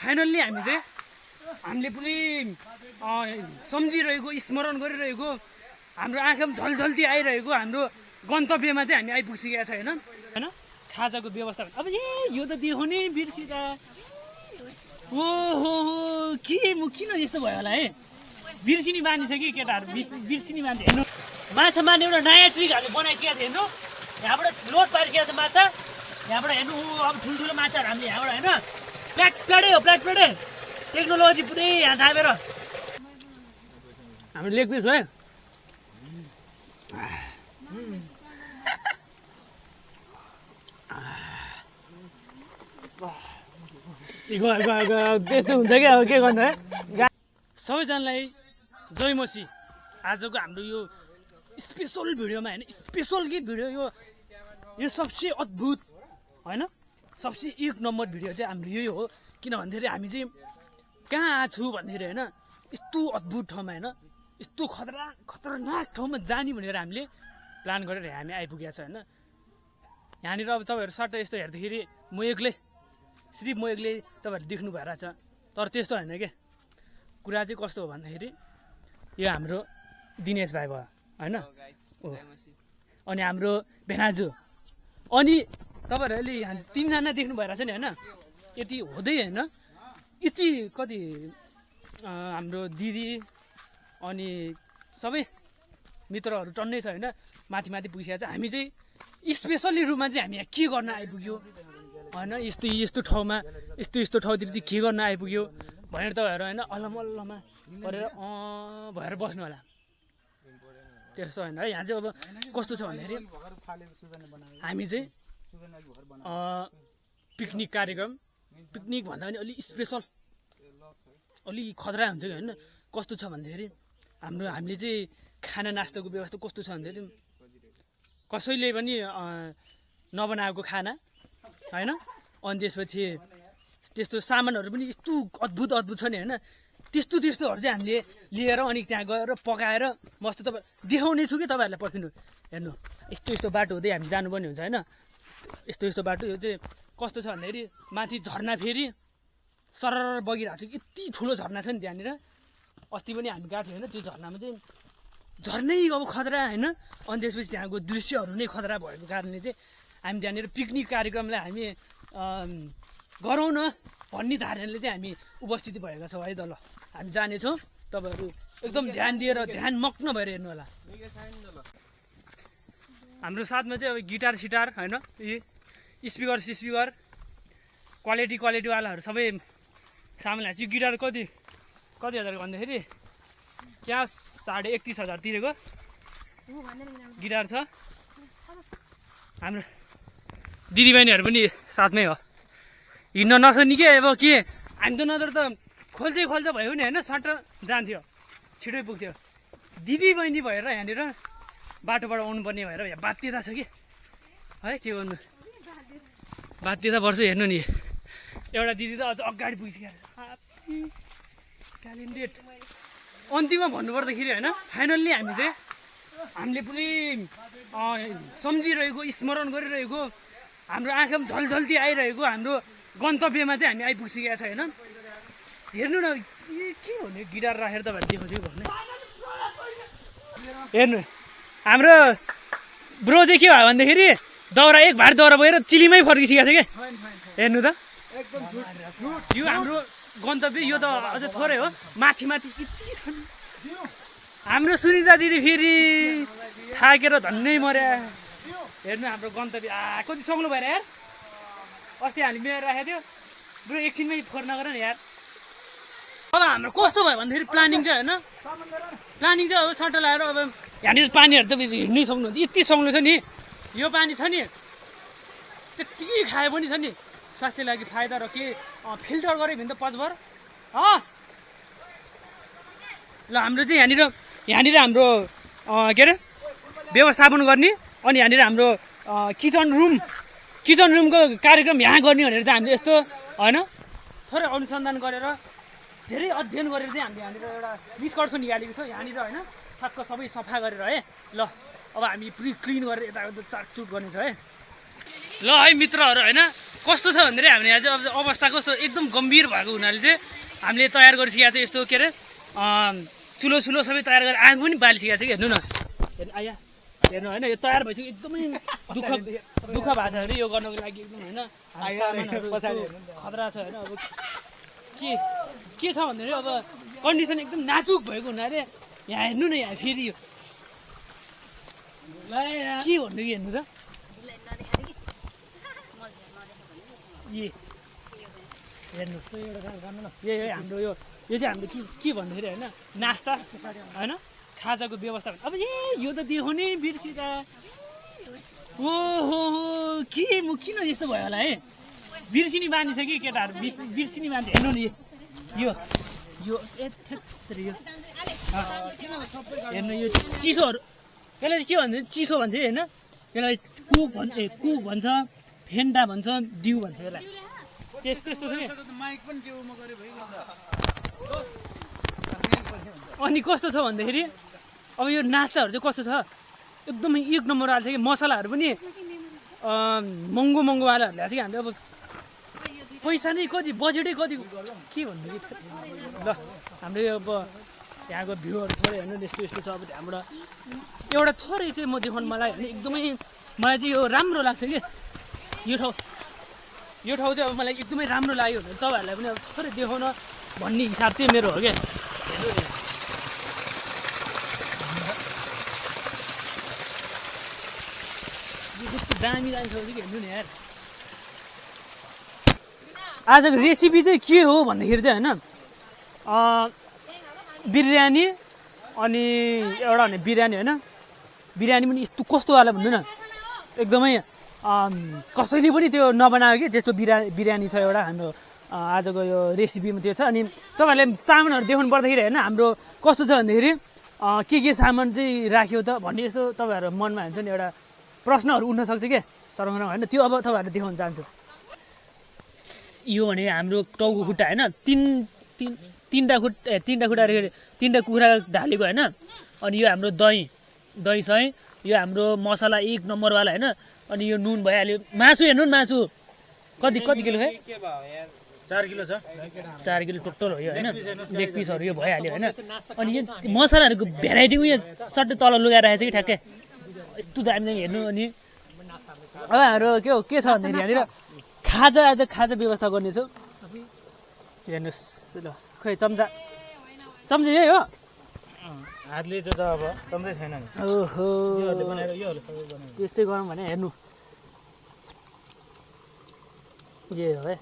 Finally हामीले पनि सम्झिरहेको स्मरण गरिरहेको हाम्रो आँखामा झलझल्ती आइरहेको हाम्रो गन्तव्यमा चाहिँ हामी आइपुगिसकेका छ होइन खाजाको व्यवस्था अब यो त देखो नि बिर्सिँदा ओहो के म किन यस्तो भयो होला है बिर्सिने बानी छ कि केटाहरू बिर्सिने मान्छे हेर्नु माछा मार्ने एउटा नयाँ ट्रिक हामीले बनाइसकेको छ हेर्नु यहाँबाट लोड पारिसकेको छ माछा यहाँबाट हेर्नु अब ठुल्ठुलो माछाहरू हामीले यहाँबाट होइन प्लेटै हो प्लेटै टेक्नोलोजी पुरै यहाँ थापेर हाम्रो लेग पिस भयो त्यस्तो हुन्छ क्या अब के गर्नु है सबैजनालाई जय मसी आजको हाम्रो यो स्पेसल भिडियोमा होइन स्पेसल के भिडियो यो सबसे अद्भुत होइन सबसे एक नम्बर भिडियो चाहिँ हाम्रो यही हो किन भन्दाखेरि हामी चाहिँ कहाँ छु भन्दाखेरि होइन यस्तो अद्भुत ठाउँमा होइन यस्तो खतरनाक ठाउँमा जाने भनेर हामीले प्लान गरेर हामी आइपुगेको छ होइन यहाँनिर अब तपाईँहरू सट्ट यस्तो हेर्दाखेरि सिर्फ म एक्लै तपाईँहरूले देख्नु भएर छ तर त्यस्तो होइन क्या कुरा चाहिँ कस्तो हो भन्दाखेरि यो हाम्रो दिनेश भाइ भयो होइन अनि हाम्रो भेनाजु अनि तपाईँहरूले यहाँ तिनजना देख्नु भइरहेछ नि होइन यति हुँदै होइन यति कति हाम्रो दिदी अनि सबै मित्रहरू टन्नै छ होइन माथि पुगिसकेको छ हामी चाहिँ स्पेसल्ली रूपमा चाहिँ हामी यहाँ के गर्न आइपुग्यो होइन यस्तो ठाउँमा यस्तो ठाउँतिर चाहिँ के गर्न आइपुग्यो भनेर तपाईँहरू होइन अल्लमा परेर भएर बस्नु होला त्यस्तो होइन है यहाँ चाहिँ अब कस्तो छ भन्दाखेरि हामी चाहिँ पिकनिक कार्यक्रम पिकनिक भन्दा पनि अलिक स्पेसल अलिक खतरा हुन्छ कि होइन कस्तो छ भन्दाखेरि हामीले चाहिँ खाना नास्ताको व्यवस्था कस्तो छ भन्दाखेरि कसैले पनि नबनाएको खाना होइन अनि त्यसपछि त्यस्तो सामानहरू पनि यस्तो अद्भुत छ नि होइन त्यस्तोहरू चाहिँ हामीले लिएर अनि त्यहाँ गएर पकाएर मस्त तपाईँ देखाउने छु कि तपाईँहरूलाई पर्खिनु हेर्नु यस्तो बाटो हुँदै हामी जानुपर्ने हुन्छ होइन यस्तो बाटो यो चाहिँ कस्तो छ भन्दाखेरि माथि झर्ना फेरि सरर बगिरहेको छ यति ठुलो झर्ना छ नि त्यहाँनिर अस्ति पनि हामी गएको थियौँ होइन त्यो झर्नामा चाहिँ झर्नै अब खतरा होइन अनि त्यसपछि त्यहाँको दृश्यहरू नै खतरा भएको कारणले चाहिँ हामी त्यहाँनिर पिकनिक कार्यक्रमलाई हामी गरौँ न भन्ने धारणाले चाहिँ हामी उपस्थिति भएका छौँ है त ल हामी जानेछौँ तपाईँहरू एकदम ध्यान दिएर ध्यानमग्न भएर हेर्नु होला हाम्रो साथमा चाहिँ अब गिटार सिटार होइन यी स्पिकर क्वालिटीवालाहरू सबै सामान ल्याएको छु गिटार कति हजारको भन्दाखेरि क्या 31,500 तिरेको गिटार छ हाम्रो दिदीबहिनीहरू पनि साथमै हो हिँड्न नसक्ने के अब के हामी त नत्र त खोल्दै भयो नि होइन सट्ट जान्थ्यो छिटै पुग्थ्यो दिदीबहिनी भएर यहाँनिर बाटोबाट आउनुपर्ने भएर यहाँ बाध्यता छ कि है के गर्नु बाध्यता पर्छ हेर्नु नि एउटा दिदी त अझ अगाडि पुगिसक्यो क्यालेन्डेड अन्तिममा भन्नुपर्दाखेरि होइन फाइनल्ली हामीले पनि सम्झिरहेको स्मरण गरिरहेको हाम्रो आँखामा झलझल्ती आइरहेको हाम्रो गन्तव्यमा चाहिँ हामी आइपुगिसकेका छ होइन हेर्नु न के हो नि गिटार राखेर तपाईँहरू देखाउँछु भन्ने हेर्नु हाम्रो ब्रो चाहिँ के भयो भन्दाखेरि एक भार दाउरा बोकेर चिलीमै फर्किसकेको छ क्या हेर्नु त यो हाम्रो गन्तव्य यो त अझ थोरै हो माथि यति छ नि हाम्रो सुनिता दिदी फेरि थाकेर धन्नै मर्या हेर्नु हाम्रो गन्तव्य कति सक्नु भएर यार अस्ति हामीले मिलाएर राखेको थियो ब्रो एकछिनमै फोहोर नगर नि यार अब हाम्रो कस्तो भयो भन्दाखेरि प्लानिङ चाहिँ होइन प्लानिङ चाहिँ अब सट्ट लगाएर अब यहाँनिर पानीहरू त हिँड्नै सक्नुहुन्छ यति सक्नु छ नि यो पानी छ नि त्यत्तिकै खाए पनि छ नि स्वास्थ्यको लागि फाइदा र के फिल्टर गऱ्यो भने त पचभर ल हाम्रो चाहिँ यहाँनिर हाम्रो के अरे व्यवस्थापन गर्ने अनि यहाँनिर हाम्रो किचन रुमको कार्यक्रम यहाँ गर्ने भनेर चाहिँ हामीले यस्तो होइन थोरै अनुसन्धान गरेर धेरै अध्ययन गरेर चाहिँ हामीले यहाँनिर एउटा निष्कर्ष निकालेको छ यहाँनिर होइन ठक्क सबै सफा गरेर है ल अब हामी पुरै क्लिन गरेर यताउता चाकचुट गर्ने छ है ल है मित्रहरू होइन कस्तो छ भन्दाखेरि हामीले आज अवस्था कस्तो एकदम गम्भीर भएको हुनाले चाहिँ हामीले तयार गरिसकेको छ यस्तो के अरे चुलो सुलो सबै तयार गरेर आगो पनि बालिसकेको छ कि हेर्नु न हेर्नु आया हेर्नु होइन यो तयार भइसक्यो एकदमै दुःख भएको छ अरे यो गर्नको लागि एकदम होइन खतरा छ होइन अब के छ भन्दाखेरि अब कन्डिसन एकदम नाजुक भएको हुनाले यहाँ हेर्नु न यहाँ फेरि यो के भन्नु कि हेर्नु त हेर्नु यही हाम्रो यो चाहिँ हाम्रो के भन्दाखेरि होइन नास्ता होइन खाजाको व्यवस्था अब यो त देखाउने बिर्सिँदा ओहो के म किन यस्तो भयो होला है बिर्सिने बानी छ कि केटाहरू बिर्सिने मान्छे हेर्नु नि यो यो हेर्नु यो चिसोहरू यसलाई के भन्छ चिसो भन्छ होइन यसलाई कुक भन्छ फेन्टा भन्छ डिउ भन्छ यसलाई त्यस्तो छ नि अनि कस्तो छ भन्दाखेरि अब यो नास्ताहरू चाहिँ कस्तो छ एकदमै एक नम्बर आएको छ कि मसलाहरू पनि महँगोवालाहरू ल्याएको छ कि हामीले अब पैसा नै कति बजेटै कति के भन्नु कि ल हाम्रो यो अब यहाँको भ्यूहरू थोरै होइन यस्तो छ अब त्यहाँबाट एउटा थोरै चाहिँ म देखाउनु मलाई होइन एकदमै मलाई चाहिँ यो राम्रो लाग्छ कि यो ठाउँ चाहिँ अब मलाई एकदमै राम्रो लाग्यो भने तपाईँहरूलाई पनि अब थोरै देखाउन भन्ने हिसाब चाहिँ मेरो हो क्या दामी छ कि हेर्नु नि यार आजको रेसिपी चाहिँ के हो भन्दाखेरि चाहिँ होइन बिरयानी अनि एउटा भने बिरयानी होइन बिरयानी पनि यस्तो कस्तोवाला भन्नु न एकदमै कसैले पनि त्यो नबनायो कि त्यस्तो बिरयानी छ एउटा हाम्रो आजको यो रेसिपीमा त्यो छ अनि तपाईँहरूले सामानहरू देखाउनु पर्दाखेरि होइन हाम्रो कस्तो छ भन्दाखेरि के सामान चाहिँ राख्यो त भन्ने यसो तपाईँहरू मनमा हुन्छ नि एउटा प्रश्नहरू उठ्न सक्छ क्या सरङ्ग होइन त्यो अब तपाईँहरूले देखाउन चाहन्छु यो भने हाम्रो टाउको खुट्टा होइन तिनवटा खुट्टा तिनवटा कुखुरा ढालेको होइन अनि यो हाम्रो दही छ है यो हाम्रो मसला एक नम्बरवाला होइन अनि यो नुन भइहाल्यो मासु हेर्नु न मासु कति किलो है 4 किलो छ 4 किलो टोटल हो यो होइन लेग पिसहरू यो भइहाल्यो होइन अनि यो मसलाहरूको भेराइटी उयो सट्टै तल लुगाएर राखेको छ कि ठ्याक्कै यस्तो दामी हेर्नु अनि अब हाम्रो के छ भन्दाखेरि यहाँनिर खाजा व्यवस्था गर्नेछु हेर्नुहोस् ल खोइ चम्चा यही हो हातले त अब तम्दै छैन नि ओहो त्यस्तै गरौँ भने हेर्नु यही हो है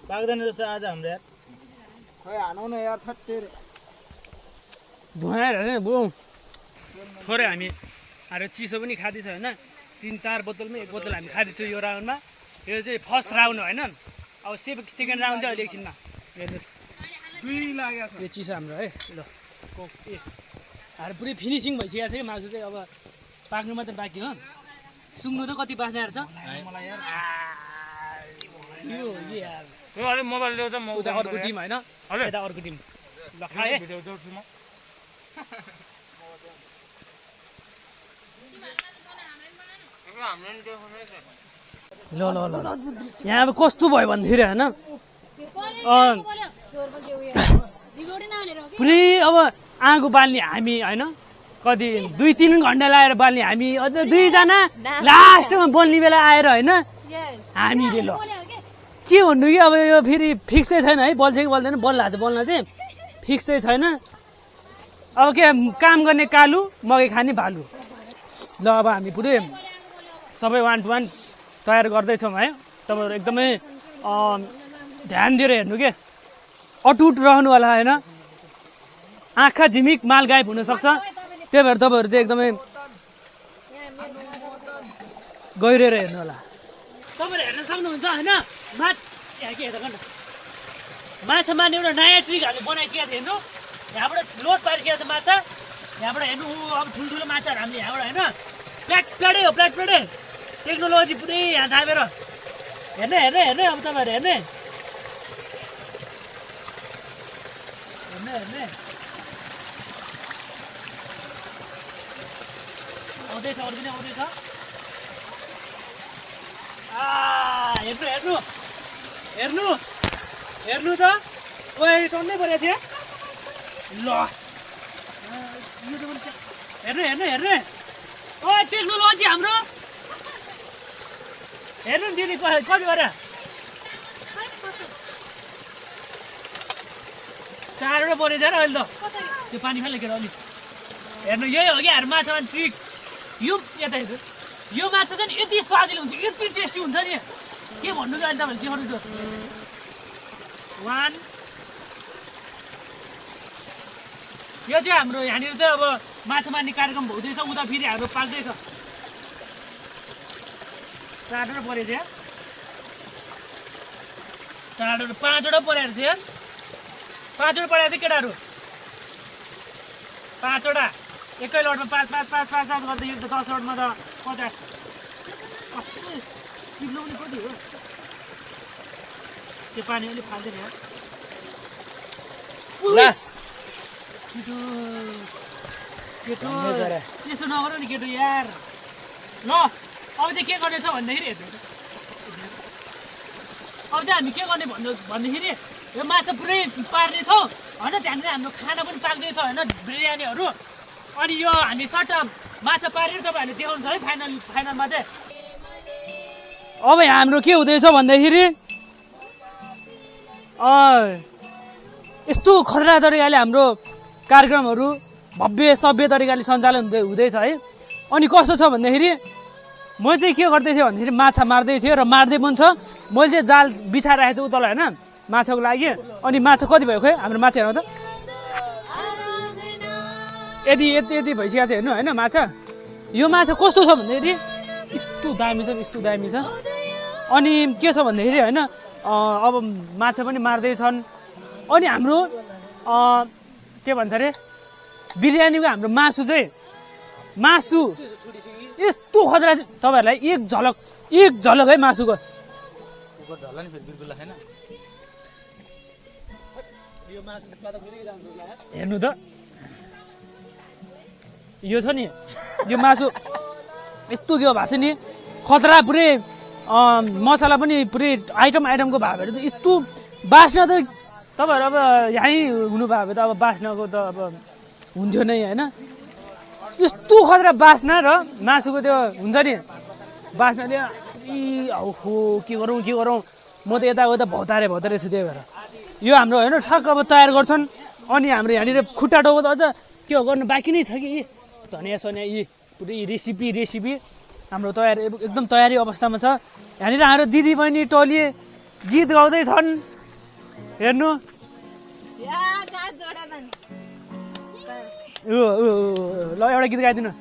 पाक्दैन जस्तो आज हाम्रो यार खै हानौ न यार थत्तेर धुवाएर होइन बुम थोरै हामी हाम्रो चिसो पनि खाँदैछ होइन 3-4 बोतलमा 1 बोतल हामी खाँदैछौँ यो राउन्डमा यो चाहिँ फर्स्ट राउन्ड होइन अब सेकेन्ड राउन्ड चाहिँ अहिले एकछिनमा हेर्नुहोस् 2 लाग्यो छ यो चिसो हाम्रो है ल हाम्रो पुरै फिनिसिङ भइसकेको छ कि मासु चाहिँ अब पाक्नु मात्रै बाँकी हो सुँग्नु त कति बाँच्ने छ मलाई यार यो यार त्यो अलि मोबाइल ल्याउ त म उता अर्को टिम होइन यता अर्को टिम ल खाए भिडियो जोड्छु म ल यहाँ अब कस्तो भयो भन्दाखेरि होइन पुरै अब आगो बाल्ने हामी होइन कति 2-3 घन्टा लगाएर बाल्ने हामी अझ 2 जना लास्टमा बोल्ने बेला आएर होइन हामीले ल के भन्नु कि अब यो फेरि फिक्स चाहिँ छैन है बल्छ कि बल्दैन बल्ला बोल्न चाहिँ फिक्स चाहिँ छैन अब के काम गर्ने कालु मकै खाने भालु ल अब हामी पुरै सबै 1 to 1 तयार गर्दैछौँ है तपाईँहरू एकदमै ध्यान दिएर हेर्नु के अटुट रहनु होला होइन आँखा झिमिक माल गायब हुनसक्छ त्यही भएर तपाईँहरू चाहिँ एकदमै गहिरेर हेर्नु होला तपाईँहरू हेर्न सक्नुहुन्छ होइन माछा मार्ने एउटा नयाँ ट्रिक हामीले बनाइसकेको थियो हेर्नु यहाँबाट लोड पारिसकेको छ माछा यहाँबाट हेर्नु अब ठुल्ठुलो माछाहरू हामीले यहाँबाट होइन प्लेटै हो प्लेटै टेक्नोलोजी पुरै यहाँ थापेर हेर्ने अब तपाईँहरू हेर्ने आउँदैछ अरू पनि आउँदैछ हेर्नु हेर्नु हेर्नु हेर्नु त ओइ टन्नै परेको थियो ल हेर्नु हेर्नु हेर्नु ओ टेक्नोलोजी हाम्रो हेर्नु नि दिदी कति गरे 4 वटा परेछ र अहिले त त्यो पानी खाली लेखेर अलि हेर्नु यही हो क्या माछामा ट्रिक यो यता हेर्नु यो माछा चाहिँ यति स्वादिलो हुन्छ यति टेस्टी हुन्छ नि के भन्नु त अहिले तपाईँहरूले देखाउनु त 1 यो चाहिँ हाम्रो यहाँनिर चाहिँ अब माछा मार्ने कार्यक्रम हुँदैछ उता फेरि हाम्रो पाक्दैछ 4 वटा परेछ 4 वटा 5 वटा परेको छ यार 5 वटा परेको थियो केटाहरू 5 वटा एकै लटमा 5 5 5 5 5 गर्दै 10 लटमा त 50 कस्तो किलो पनि कति हो त्यो पानी अलिक फाल्दैन यार केटो केटो त्यस्तो नगर नि केटो यार ल अब चाहिँ के गर्नेछ भन्दाखेरि हेर्नु अब चाहिँ हामी के गर्ने भन्दाखेरि यो माछा पुरै पार्नेछौँ होइन त्यहाँनिर हाम्रो खाना पनि पाक्दैछ होइन बिरयानीहरू अनि यो हामी सर्ट माछा पारेर तपाईँहरूले देखाउनु छ है फाइनलमा चाहिँ अब हाम्रो के हुँदैछ भन्दाखेरि यस्तो खतरा तरिकाले हाम्रो कार्यक्रमहरू भव्य सभ्य तरिकाले सञ्चालन हुँदैछ है अनि कस्तो छ भन्दाखेरि म चाहिँ के गर्दैछु भन्दाखेरि माछा मार्दै थियो र मार्दै पनि छ मैले चाहिँ जाल बिछाइराखेको छु उतल होइन माछाको लागि अनि माछा कति भयो खोइ हाम्रो माछा हेर्नु त यति यति यति भइसकेको छ हेर्नु होइन माछा यो माछा कस्तो छ भन्दाखेरि यस्तो दामी छ अनि के छ भन्दाखेरि होइन अब माछा पनि मार्दैछन् अनि हाम्रो के भन्छ अरे बिरयानीको हाम्रो मासु चाहिँ मासु यस्तो खतरा तपाईँहरूलाई एक झलक है मासुको हेर्नु त यो छ नि यो मासु यस्तो के भएको छ नि खतरा पुरै मसला पनि पुरै आइटमको भावहरू चाहिँ यस्तो बास्ना त तपाईँहरू अब यहीँ हुनुभयो भने त अब बास्नाको त अब हुन्थ्यो नै होइन यस्तो खतरा बास्ना र मासुको त्यो हुन्छ नि बास्नाले हो के गरौँ म त यताउता भौतारे छु त्यही भएर यो हाम्रो होइन ठक्क अब तयार गर्छन् अनि हाम्रो यहाँनिर खुट्टा टाउको त अझ के हो गर्नु बाँकी नै छ कि धनियाँ सनियाँ यी पुरै रेसिपी हाम्रो तयार एकदम तयारी अवस्थामा छ यहाँनिर हाम्रो दिदी बहिनी टोली गीत गाउँदैछन् हेर्नु ल एउटा गीत गाइदिनु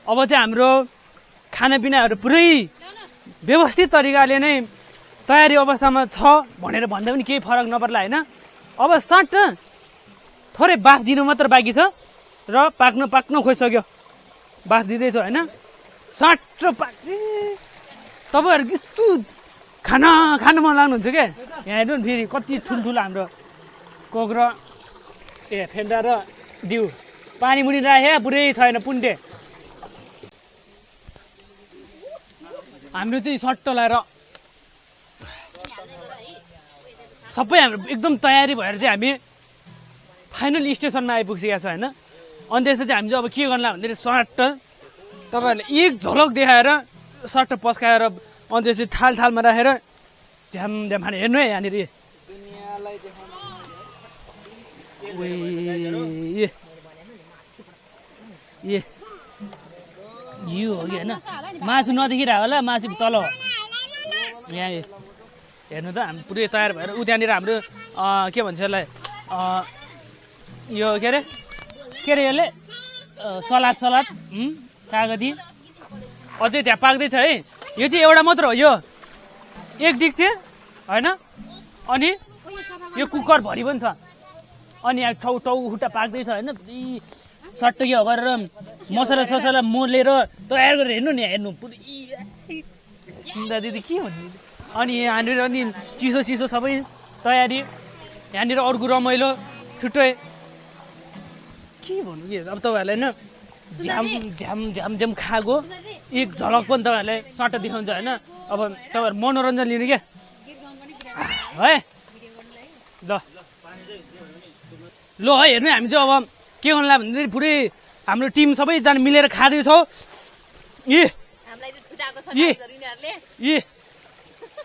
अब चाहिँ हाम्रो खानापिनाहरू पुरै व्यवस्थित तरिकाले नै तयारी अवस्थामा छ भनेर भन्दा पनि केही फरक नपर्ला होइन अब सट्ट थोरै बाफ दिनु मात्र बाँकी छ र पाक्न खोजिसक्यो बाफ दिँदैछु होइन सट्ट तपाईँहरू यस्तो खानु मन लाग्नुहुन्छ क्या यहाँ हेर्नु नि फेरि कति ठुल्ठुलो हाम्रो कोक र फेन्दा र दिउ पानी मुनि राखे पुरै छैन पुन्टे हाम्रो चाहिँ सट्ट लाएर सबै हाम्रो एकदम तयारी भएर चाहिँ हामी फाइनल स्टेसनमा आइपुगिसकेको छ होइन अनि त्यसपछि हामी चाहिँ अब के गर्ला भन्दाखेरि सट्ट तपाईँहरूले एक झलक देखाएर सट्ट पस्काएर अनि त्यसपछि थालमा राखेर झ्याम खाने हेर्नु है यहाँनिर यो हो कि होइन मासु नदेखिरहेको होला मासु तल हो यहाँ हेर्नु त हामी पुरै तयार भएर उ त्यहाँनिर हाम्रो के भन्छ यसलाई यो के अरे यसले सलाद कागती अझै त्यहाँ पाक्दैछ है। यो चाहिँ एउटा मात्र हो, यो एक डिक्ची होइन। अनि यो कुकरभरि पनि छ। अनि यहाँ टाउटा पाक्दैछ होइन। सट्ट यो गरेर मसला मोलेर तयार गरेर हेर्नु नि, हेर्नु पुरै सुन्दा दिदी के भन्नु। अनि यहाँनिर अनि चिसो सबै तयारी। यहाँनिर अर्को रमाइलो छुट्टै के भन्नु कि अब तपाईँहरूलाई होइन झ्याम खाएको एक झलक पनि तपाईँहरूलाई सट्ट देखाउँछ होइन। अब तपाईँहरू मनोरञ्जन लिनु क्या है। ल है हेर्नु, हामी चाहिँ अब के गर्नुलाई भन्दाखेरि पुरै हाम्रो टिम सबैजना मिलेर खाँदैछौँ।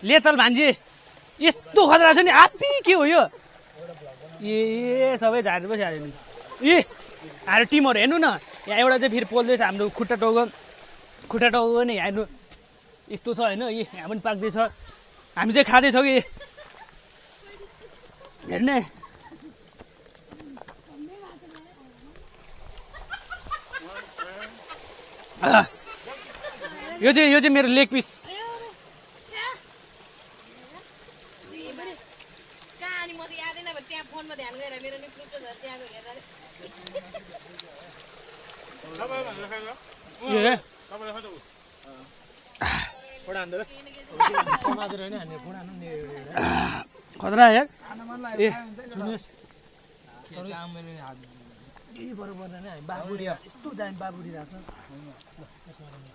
लेतल भान्जी यस्तो खतरा छ नि, आप्पी के हो यो। सबै झारेर पछि हाल्यो नि। हाम्रो टिमहरू हेर्नु न, यहाँ एउटा चाहिँ फेरि पोल्दैछ हाम्रो खुट्टा टाउको पनि हेर्नु यस्तो छ होइन। यहाँ पनि पाक्दैछ, हामी चाहिँ खाँदैछौँ कि हेर्ने। यो चाहिँ मेरो लेग पिस। खतरा यार।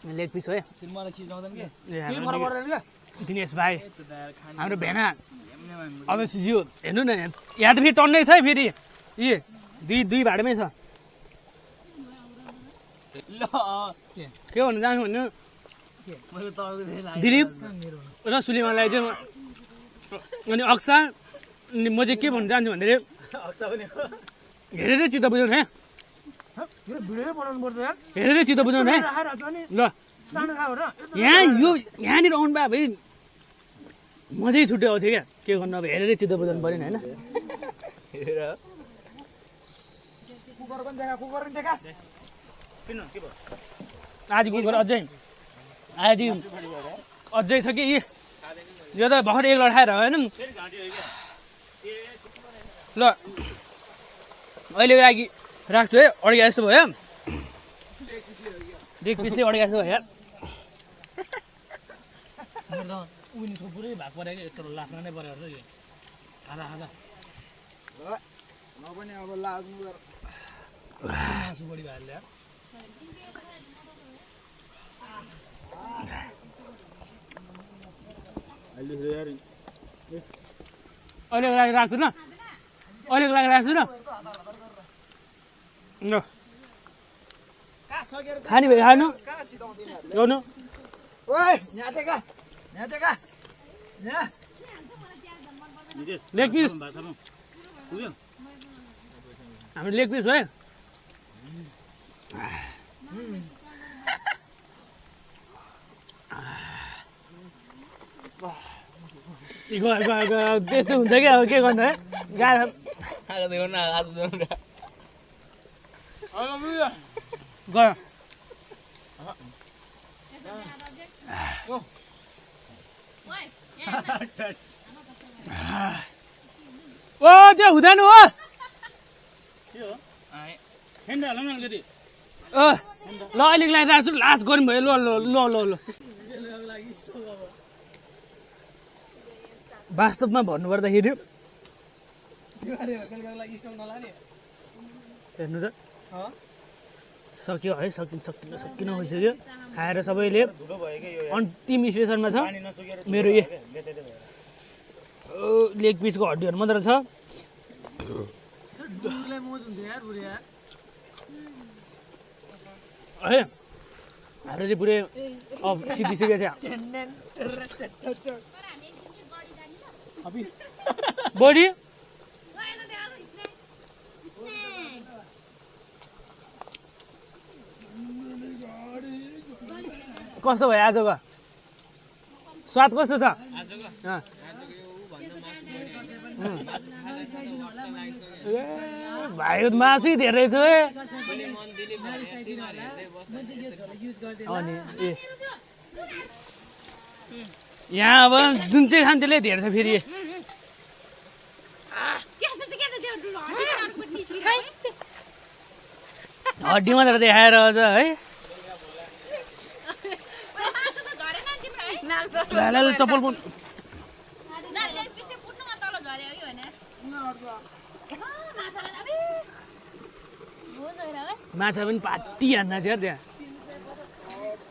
लेग पिस है दिनेश भाइ, हाम्रो भेना अवश्यज्यू हेर्नु न। यहाँ त फेरि टन्नै छ है, फेरि दुई भाडमै छ। के भन्नु जानु भन्नु, दिलीप र सुलेमानलाई चाहिँ अनि अक्सा अनि म चाहिँ के भन्नु चाहन्छु भन्दाखेरि हेरेरै चित्त बुझाउनु है, हेरेरै चित्त बुझाउनु है। ल यहाँनिर आउनु भयो भाइ मजै छुट्टै आउँथ्यो क्या। के गर्नु अब हेरेरै चित्त बुझाउनु पऱ्यो नि होइन। आज कुकर अझै छ कि यो त भर्खर एक लडाएर होइन। ल अहिलेको लागि राख्छु है, अड्के जस्तो भयो। लेग पिसले अड्के जस्तो भयो यार। उनीहरूको पुरै भाग परेको यत्रो लाग्न नै पऱ्यो कि खाँदा मासु बढी भइहाल्यो यार। अहिलेको लागि राख्छु न, खाने भयो खानु ल्याउनु। लेग पिस हाम्रो लेग पिस है। त्यस्तो हुन्छ कि अब के गर्नु है। गयो ओ त्यो हुँदैन हो। ल अहिलेको लागि राख्छु, लास्ट गर्नु भयो। ल वास्तवमा भन्नुपर्दाखेरि हेर्नु त सक्यो है, सकिन भइसक्यो। खाएर सबैले अन्तिम स्टेसनमा छ। मेरो लेग पिसको हड्डीहरू मात्र छ। है हाम्रो चाहिँ पुरै सिद्धिसकेको छ। बडी कस्तो भयो आजको स्वाद कस्तो छ? भाइ मासु धेरै छ है अनि ए यहाँ अब जुन चाहिँ खान्छ त्यसले धेरै छ फेरि हड्डी मात्र देखाएर अझ है चप्पल पनि माछा पनि पाटी हान्न छ त्यहाँ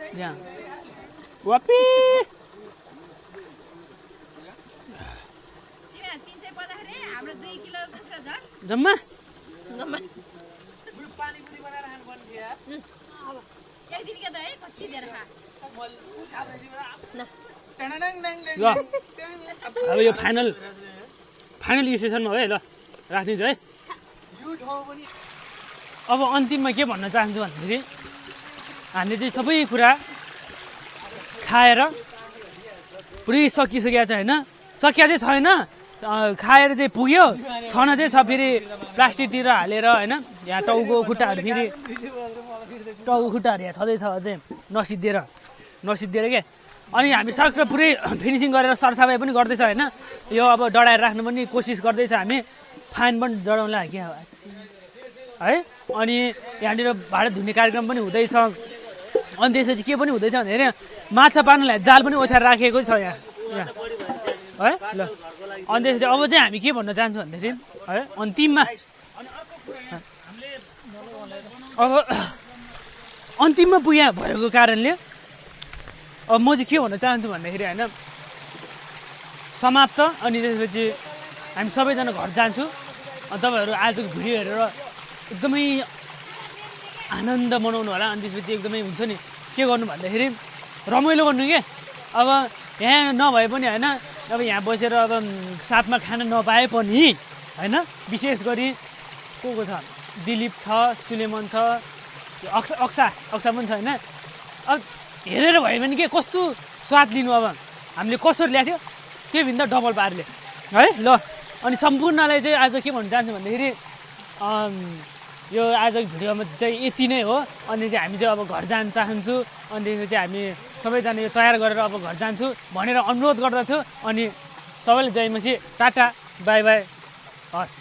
त्यहाँ वापी जम्मा ल अब यो फाइनल स्टेसनमा हो है ल राखिदिन्छु है अब अन्तिममा के भन्न चाहन्छु भन्दाखेरि हामीले चाहिँ सबै कुरा खाएर पुरै सकिसकेको छ होइन सकिया चाहिँ छैन खाएर चाहिँ पुग्यो छन चाहिँ छ फेरि प्लास्टिकतिर हालेर होइन यहाँ टाउको खुट्टाहरू फेरि टाउको खुट्टाहरू यहाँ छँदैछ अझै नसिद्धिएर के अनि हामी सक्र पुरै फिनिसिङ गरेर सरसफाइ पनि गर्दैछ होइन यो अब डढाएर राख्नु पनि कोसिस गर्दैछ हामी फाइन पनि जडाउँला के है अनि यहाँनिर भाँडा धुने कार्यक्रम पनि हुँदैछ अनि त्यसपछि के पनि हुँदैछ भन्दाखेरि माछा पार्नलाई जाल पनि ओछ्याएर राखेको छ यहाँ है ल अनि त्यसपछि अब चाहिँ हामी के भन्न चाहन्छौँ भन्दाखेरि है अन्तिममा अब अन्तिममा पुग्या भएको कारणले अब म चाहिँ के भन्न चाहन्छु भन्दाखेरि होइन समाप्त अनि त्यसपछि हामी सबैजना घर जान्छु अनि तपाईँहरू आजको भिडियो हेरेर एकदमै आनन्द मनाउनु होला अनि त्यसपछि एकदमै हुन्छ नि के गर्नु भन्दाखेरि रमाइलो गर्नु के अब यहाँ नभए पनि होइन अब यहाँ बसेर अब साथमा खान नपाए पनि होइन विशेष गरी को छ दिलीप छ सुलेमन छ अक्सा पनि छ होइन अब हेरेर भयो भने के कस्तो स्वाद लिनु अब हामीले कसरी ल्याएको थियो त्योभन्दा डबल पारले है ल अनि सम्पूर्णलाई चाहिँ आज के भन्न चाहन्छु भन्दाखेरि यो आजको भिडियोमा चाहिँ यति नै हो अनि चाहिँ हामी चाहिँ अब घर जान चाहन्छु अनि त्यसपछि हामी सबैजना यो तयार गरेर अब घर जान्छु भनेर अनुरोध गर्दछु अनि सबैले जय मसी टाटा बाई बाई हस्